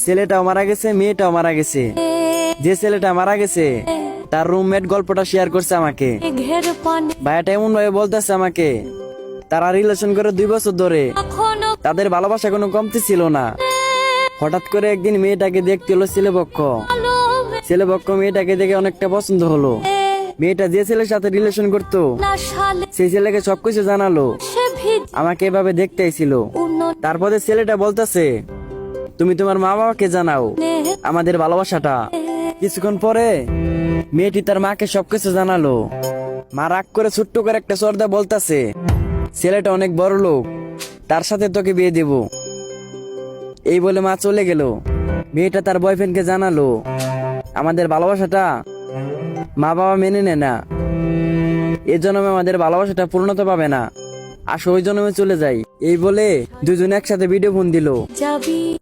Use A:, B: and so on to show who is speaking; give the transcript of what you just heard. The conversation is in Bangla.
A: ছেলেটাও মারা গেছে, মেয়েটাও মারা গেছে। যে ছেলেটা মারা গেছে তার রুমমেট গল্পটা শেয়ার করছে আমাকে। ভাইয়াটা এমন ভাবে বলতেছে আমাকে, তারা রিলেশন করে 2 বছর ধরে, তাদের ভালোবাসা কোনো কমতি ছিল না। হঠাৎ করে একদিন মেয়েটাকে দেখতে হলো ছেলেপক্ষ। ছেলেপক্ষ মেয়েটাকে দেখে অনেকটা পছন্দ হলো। মেয়েটা যে ছেলের সাথে রিলেশন করতো সেই ছেলেকে সবকিছু জানালো, আমাকে এভাবে দেখতে আইছিল। তারপরে ছেলেটা বলতেছে, তুমি তোমার মা বাবাকে জানাও আমাদের ভালোবাসাটা। কিছুক্ষণ পরে মেয়েটি তার মাকে সবকিছু জানালো। মা রাগ করে ছোট্ট করে একটা সর্দা বলতেছে, ছেলেটা অনেক বড় লোক, তার সাথে তোকে বিয়ে দেব। এই বলে মা চলে গেল। মেয়েটা তার বয়ফ্রেন্ডকে জানালো, আমাদের ভালোবাসাটা মা বাবা মেনে নেয় না, এ জন্মে আমাদের ভালোবাসাটা পূর্ণতা পাবে না, আসো ওই জন্মে চলে যাই। এই বলে দুজনে একসাথে ভিডিও ফোন দিল।